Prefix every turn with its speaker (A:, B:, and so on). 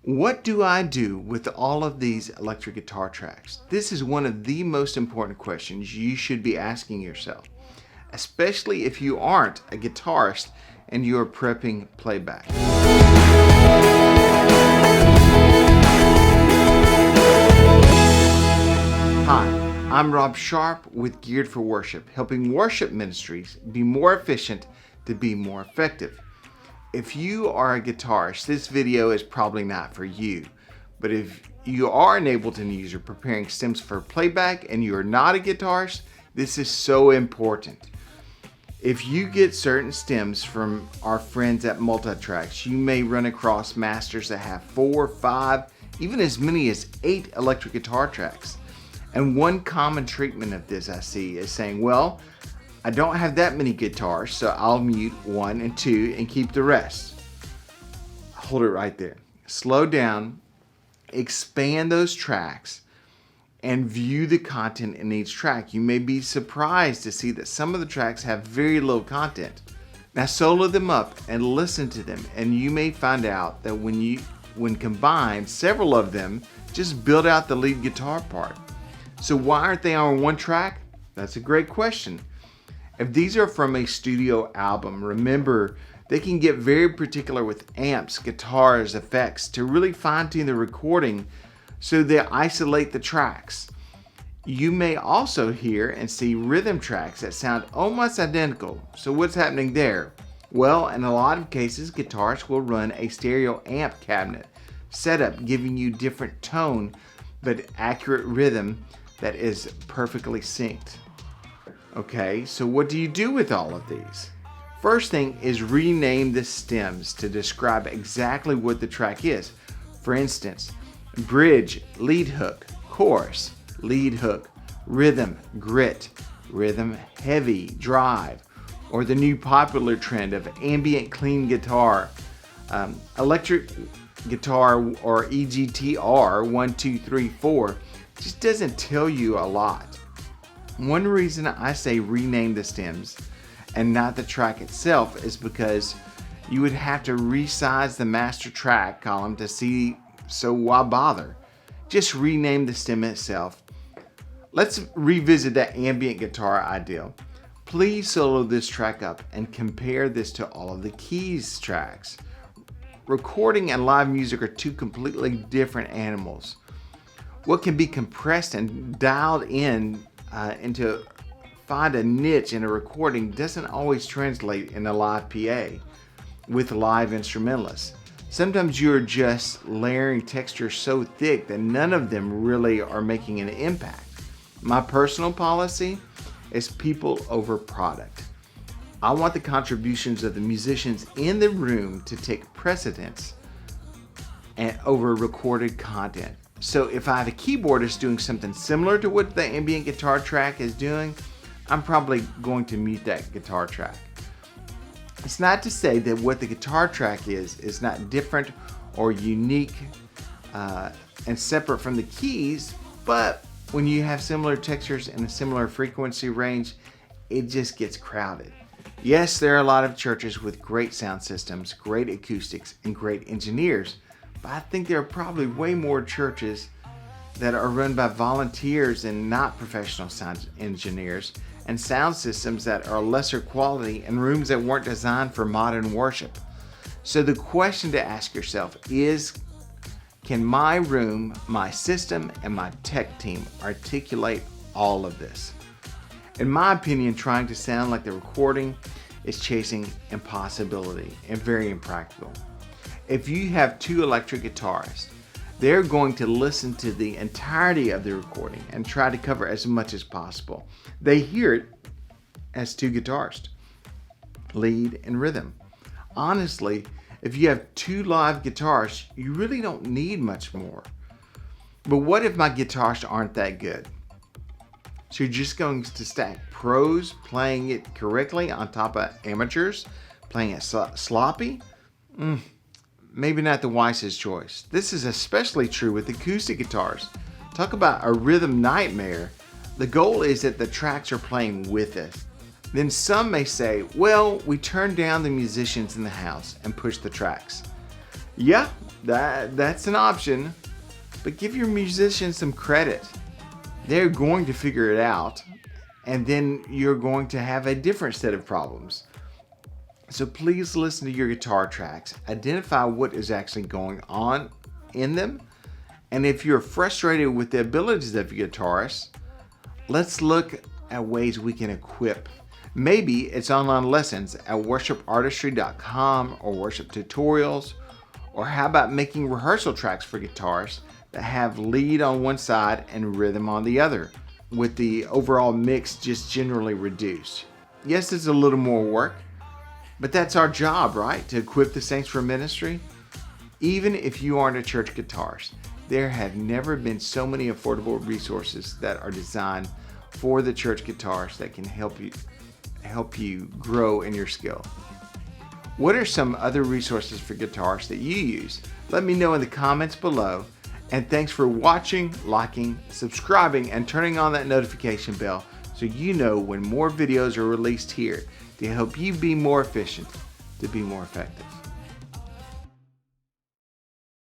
A: What do I do with all of these electric guitar tracks? This is one of the most important questions you should be asking yourself, especially if you aren't a guitarist and you're prepping playback. Hi, I'm Rob Sharp with Geared for Worship, helping worship ministries be more efficient to be more effective. If you are a guitarist, this video is probably not for you. But if you are an Ableton user preparing stems for playback and you are not a guitarist, this is so important. If you get certain stems from our friends at Multitracks, you may run across masters that have 4, 5, even as many as 8 electric guitar tracks. And one common treatment of this I see is saying, well, I don't have that many guitars, so I'll mute 1 and 2 and keep the rest. Hold it right there. Slow down, expand those tracks, and view the content in each track. You may be surprised to see that some of the tracks have very low content. Now solo them up and listen to them, and you may find out that when combined, several of them just build out the lead guitar part. So why aren't they on one track? That's a great question. If these are from a studio album, remember they can get very particular with amps, guitars, effects to really fine-tune the recording so they isolate the tracks. You may also hear and see rhythm tracks that sound almost identical. So what's happening there? Well, in a lot of cases, guitarists will run a stereo amp cabinet setup giving you different tone but accurate rhythm that is perfectly synced. Okay, so what do you do with all of these? First thing is rename the stems to describe exactly what the track is. For instance, bridge, lead hook, chorus, lead hook, rhythm, grit, rhythm, heavy, drive, or the new popular trend of ambient clean guitar, electric guitar or EGTR 1, 2, 3, 4 just doesn't tell you a lot. One reason I say rename the stems and not the track itself is because you would have to resize the master track column to see, so why bother? Just rename the stem itself. Let's revisit that ambient guitar idea. Please solo this track up and compare this to all of the keys tracks. Recording and live music are two completely different animals. What can be compressed and dialed in into find a niche in a recording doesn't always translate in a live PA with live instrumentalists. Sometimes you're just layering textures so thick that none of them really are making an impact. My personal policy is people over product. I want the contributions of the musicians in the room to take precedence and over recorded content. So if I have a keyboardist doing something similar to what the ambient guitar track is doing, I'm probably going to mute that guitar track. It's not to say that what the guitar track is not different or unique and separate from the keys, but when you have similar textures and a similar frequency range, it just gets crowded. Yes, there are a lot of churches with great sound systems, great acoustics, and great engineers, but I think there are probably way more churches that are run by volunteers and not professional sound engineers, and sound systems that are lesser quality and rooms that weren't designed for modern worship. So the question to ask yourself is, can my room, my system, and my tech team articulate all of this? In my opinion, trying to sound like the recording is chasing impossibility and very impractical. If you have 2 electric guitarists, they're going to listen to the entirety of the recording and try to cover as much as possible. They hear it as 2 guitarists, lead and rhythm. Honestly, if you have 2 live guitarists, you really don't need much more. But what if my guitarists aren't that good? So you're just going to stack pros playing it correctly on top of amateurs playing it sloppy? Maybe not the wisest choice. This is especially true with acoustic guitars. Talk about a rhythm nightmare. The goal is that the tracks are playing with it. Then some may say, well, we turn down the musicians in the house and push the tracks. Yeah, That's an option, but give your musicians some credit. They're going to figure it out, and then you're going to have a different set of problems. So please listen to your guitar tracks, identify what is actually going on in them, and if you're frustrated with the abilities of your guitarist, let's look at ways we can equip. Maybe it's online lessons at worshipartistry.com or worship tutorials, or how about making rehearsal tracks for guitars that have lead on one side and rhythm on the other, with the overall mix just generally reduced. Yes, it's a little more work, but that's our job, right? To equip the saints for ministry. Even if you aren't a church guitarist, there have never been so many affordable resources that are designed for the church guitarist that can help you grow in your skill. What are some other resources for guitarists that you use? Let me know in the comments below. And thanks for watching, liking, subscribing, and turning on that notification bell so you know when more videos are released here to help you be more efficient, to be more effective.